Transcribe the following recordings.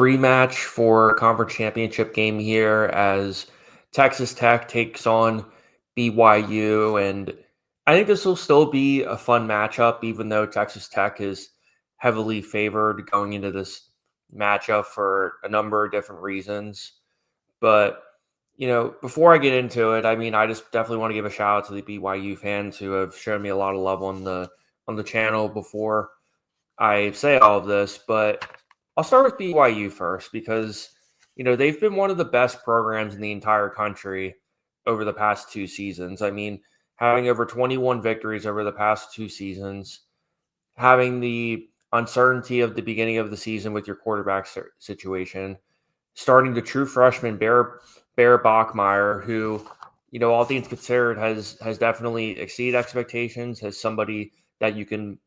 rematch for conference championship game here as Texas Tech takes on BYU. And I think this will still be a fun matchup, even though Texas Tech is heavily favored going into this matchup for a number of different reasons. But, before I get into it, I just definitely want to give a shout out to the BYU fans who have shown me a lot of love on the channel before I say all of this, but I'll start with BYU first because, they've been one of the best programs in the entire country over the past 2 seasons. Having over 21 victories over the past 2 seasons, having the uncertainty of the beginning of the season with your quarterback situation, starting the true freshman Bear Bachmeier, who, all things considered, has definitely exceeded expectations, as somebody that you can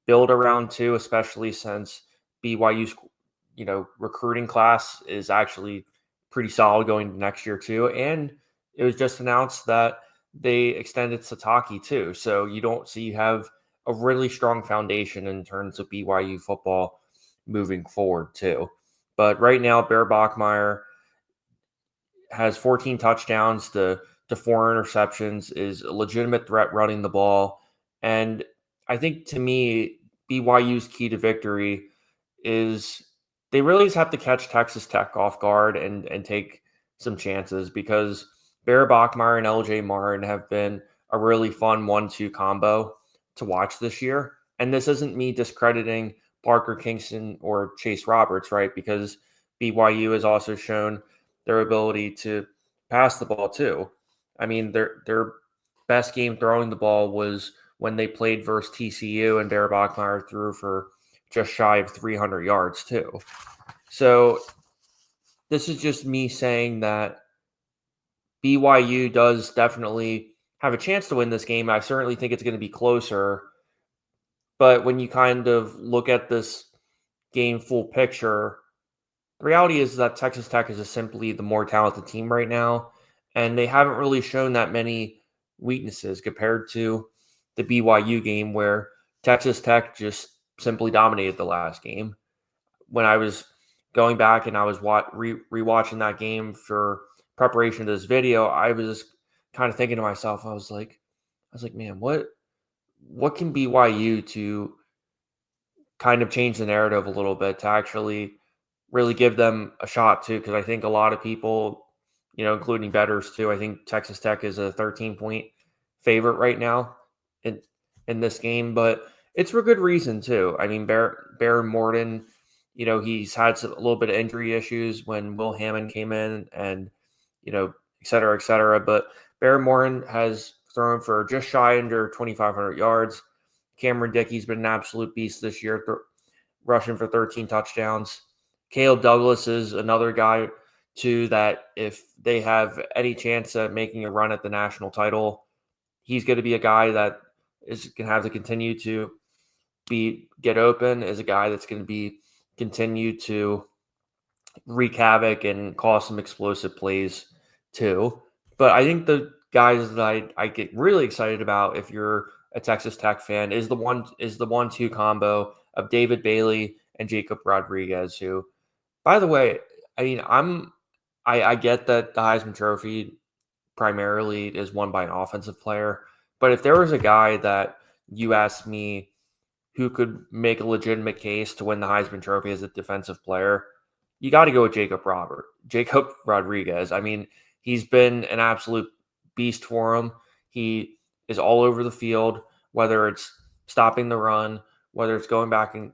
build around too, especially since BYU's recruiting class is actually pretty solid going to next year too. And it was just announced that they extended Sataki too. So you have a really strong foundation in terms of BYU football moving forward too. But right now, Bear Bachmeier has 14 touchdowns to 4 interceptions, is a legitimate threat running the ball. And I think, to me, BYU's key to victory is they really just have to catch Texas Tech off guard and take some chances, because Bear Bachmeier and LJ Martin have been a really fun 1-2 combo to watch this year. And this isn't me discrediting Parker Kingston or Chase Roberts, right? Because BYU has also shown their ability to pass the ball too. Their best game throwing the ball was when they played versus TCU, and Bear Bachmeier threw for just shy of 300 yards too. So this is just me saying that BYU does definitely have a chance to win this game. I certainly think it's going to be closer. But when you kind of look at this game full picture, the reality is that Texas Tech is just simply the more talented team right now, and they haven't really shown that many weaknesses compared to the BYU game, where Texas Tech just simply dominated the last game. When I was going back and I was rewatching that game for preparation to this video, I was kind of thinking to myself, I was like, man, what can BYU to kind of change the narrative a little bit to actually really give them a shot too? Because I think a lot of people, including bettors too, I think Texas Tech is a 13-point favorite right now in this game, but it's for good reason too. Bear Morton, he's had a little bit of injury issues when Will Hammond came in, and et cetera, et cetera. But Bear Morton has thrown for just shy under 2,500 yards. Cameron Dickey's been an absolute beast this year, rushing for 13 touchdowns. Caleb Douglas is another guy, too, that if they have any chance at making a run at the national title, he's going to be a guy that is going to have to continue to get open, is a guy that's going to continue to wreak havoc and cause some explosive plays, too. But I think the guys that I get really excited about, if you're a Texas Tech fan, is the 1-2 combo of David Bailey and Jacob Rodriguez, who, by the way, I get that the Heisman Trophy primarily is won by an offensive player, but if there was a guy that you asked me who could make a legitimate case to win the Heisman Trophy as a defensive player, you got to go with Jacob Rodriguez. He's been an absolute beast for him. He is all over the field, whether it's stopping the run, whether it's going back in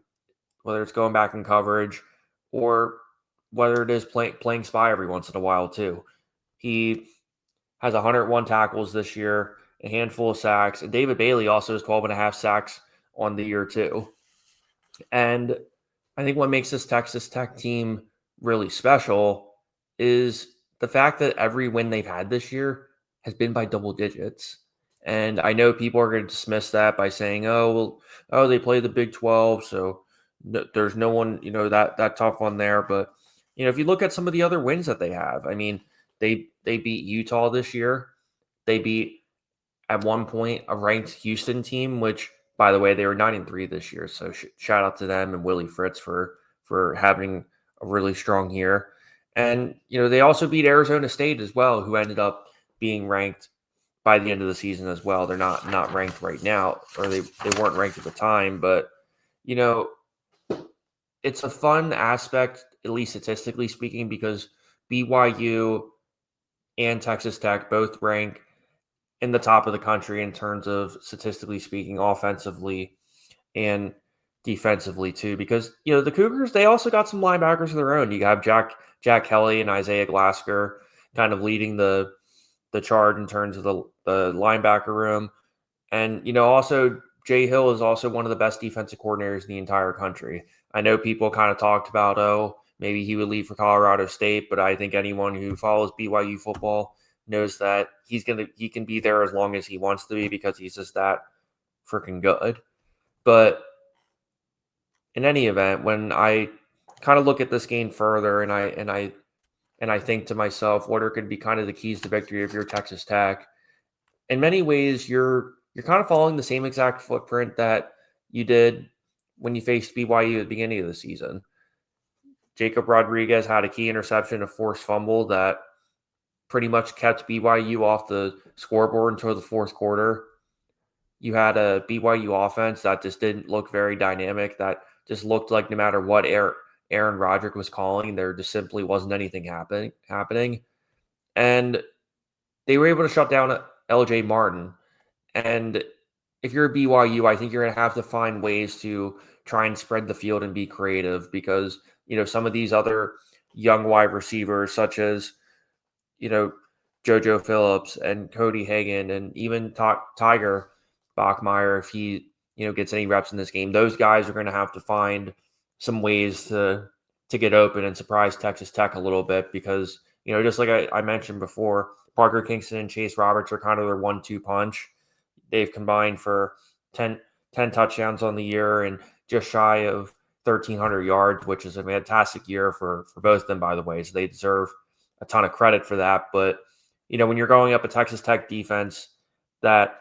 coverage, or whether it is playing spy every once in a while too. He has 101 tackles this year, a handful of sacks, and David Bailey also has 12 and a half sacks on the year too. And I think what makes this Texas Tech team really special is the fact that every win they've had this year has been by double digits. And I know people are going to dismiss that by saying, they play the Big 12, so there's no one, that tough one there. But, if you look at some of the other wins that they have, they beat Utah this year. They beat, at one point, a ranked Houston team, which, by the way, they were 9-3 this year. So shout out to them and Willie Fritz for having a really strong year. And, they also beat Arizona State as well, who ended up being ranked by the end of the season as well. They're not ranked right now, or they weren't ranked at the time, but you know, it's a fun aspect, at least statistically speaking, because BYU and Texas Tech both rank in the top of the country in terms of statistically speaking, offensively and defensively too. Because the Cougars, they also got some linebackers of their own. You have Jack Kelly and Isaiah Glasker kind of leading the charge in terms of the linebacker room. And, also Jay Hill is also one of the best defensive coordinators in the entire country. I know people kind of talked about, maybe he would leave for Colorado State, but I think anyone who follows BYU football knows that he can be there as long as he wants to be because he's just that freaking good. But in any event, when I kind of look at this game further and I think to myself, what are going to be kind of the keys to victory if you're Texas Tech? In many ways, you're kind of following the same exact footprint that you did when you faced BYU at the beginning of the season. Jacob Rodriguez had a key interception, a forced fumble that pretty much kept BYU off the scoreboard until the fourth quarter. You had a BYU offense that just didn't look very dynamic, that just looked like no matter what Aaron Roderick was calling, there just simply wasn't anything happening. And they were able to shut down LJ Martin. And if you're a BYU, I think you're going to have to find ways to try and spread the field and be creative because, some of these other young wide receivers, such as, JoJo Phillips and Cody Hagan and even Tiger Bachmeier, if he, gets any reps in this game, those guys are going to have to find some ways to get open and surprise Texas Tech a little bit because, just like I mentioned before, Parker Kingston and Chase Roberts are kind of their 1-2 punch. They've combined for 10 touchdowns on the year and just shy of 1,300 yards, which is a fantastic year for both of them, by the way. So they deserve a ton of credit for that. But, when you're going up a Texas Tech defense that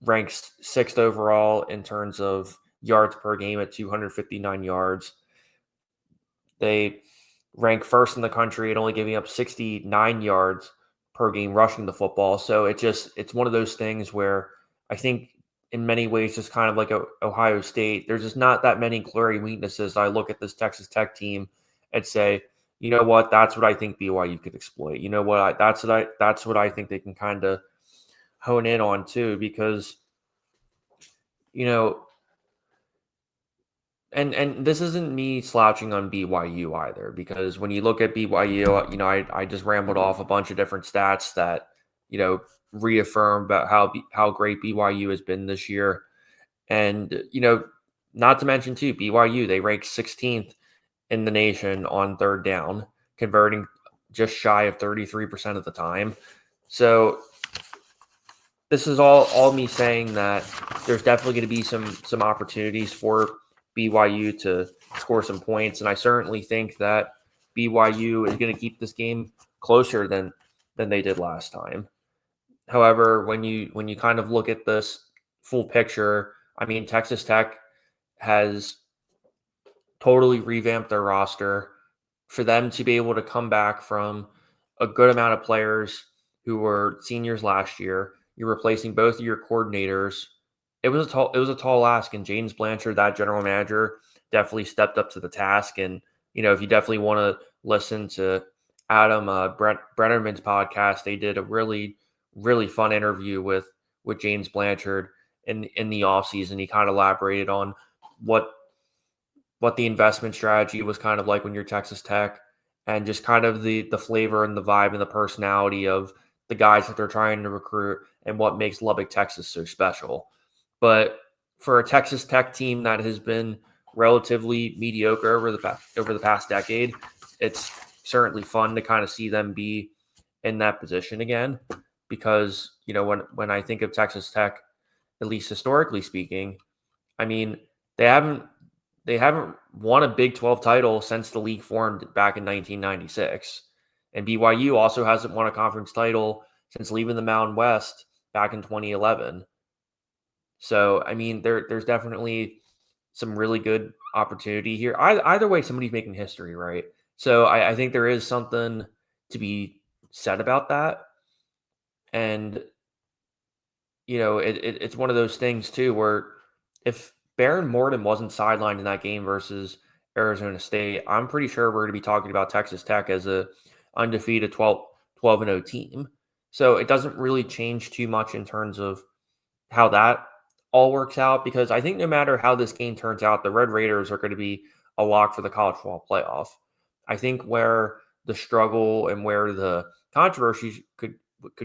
ranks sixth overall in terms of yards per game at 259 yards, they rank first in the country at only giving up 69 yards per game rushing the football. So it's one of those things where I think in many ways, just kind of like Ohio State, there's just not that many glaring weaknesses. I look at this Texas Tech team and say, you know what, that's what I think BYU could exploit. You know what, that's what I think they can kind of hone in on too, because you know, and this isn't me slouching on BYU either, because when you look at BYU, I just rambled off a bunch of different stats that reaffirm about how great BYU has been this year. And, not to mention, too, BYU, they rank 16th in the nation on third down, converting just shy of 33% of the time. So this is all me saying that there's definitely going to be some opportunities for BYU to score some points. And I certainly think that BYU is going to keep this game closer than they did last time. However, when you kind of look at this full picture, I mean, Texas Tech has totally revamped their roster. For them to be able to come back from a good amount of players who were seniors last year, you're replacing both of your coordinators. It was a tall ask, and James Blanchard, that general manager, definitely stepped up to the task. And if you definitely want to listen to Adam Brennerman's podcast, they did a really really fun interview with James Blanchard in the offseason. He kind of elaborated on what the investment strategy was kind of like when you're Texas Tech, and just kind of the flavor and the vibe and the personality of the guys that they're trying to recruit and what makes Lubbock, Texas so special. But for a Texas Tech team that has been relatively mediocre over the past decade, it's certainly fun to kind of see them be in that position again, because when I think of Texas Tech, at least historically speaking, I mean, they haven't won a Big 12 title since the league formed back in 1996. And BYU also hasn't won a conference title since leaving the Mountain West back in 2011. So, I mean, there's definitely some really good opportunity here. Either way, somebody's making history, right? So I think there is something to be said about that. And, it's one of those things too where if Baron Morton wasn't sidelined in that game versus Arizona State, I'm pretty sure we're going to be talking about Texas Tech as a undefeated 12-0 team. So it doesn't really change too much in terms of how that all works out, because I think no matter how this game turns out, the Red Raiders are going to be a lock for the college football playoff. I think where the struggle and where the controversy could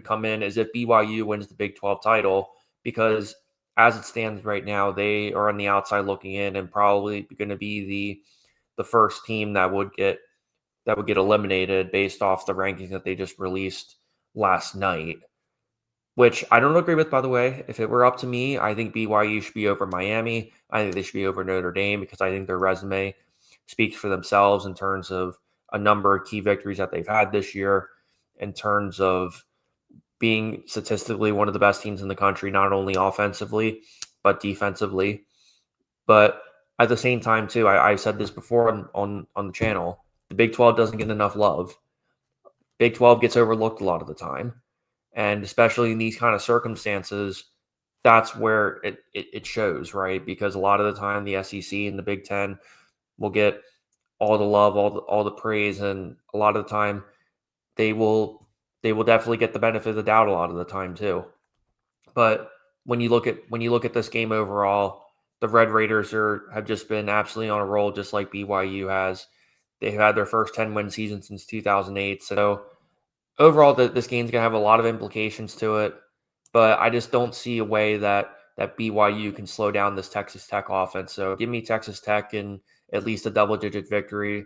come in is if BYU wins the Big 12 title, because as it stands right now, they are on the outside looking in and probably going to be the first team that would get eliminated based off the rankings that they just released last night, which I don't agree with, by the way. If it were up to me, I think BYU should be over Miami. I think they should be over Notre Dame because I think their resume speaks for themselves in terms of a number of key victories that they've had this year, in terms of being statistically one of the best teams in the country, not only offensively, but defensively. But at the same time, too, I said this before on the channel, the Big 12 doesn't get enough love. Big 12 gets overlooked a lot of the time. And especially in these kind of circumstances, that's where it shows, right? Because a lot of the time, the SEC and the Big Ten will get all the love, all the praise, and a lot of the time they will definitely get the benefit of the doubt a lot of the time too. But when you look at this game overall, the Red Raiders have just been absolutely on a roll, just like BYU has. They've had their first 10-win season since 2008. So overall, this game's gonna have a lot of implications to it, but I just don't see a way that BYU can slow down this Texas Tech offense. So give me Texas Tech in at least a double-digit victory.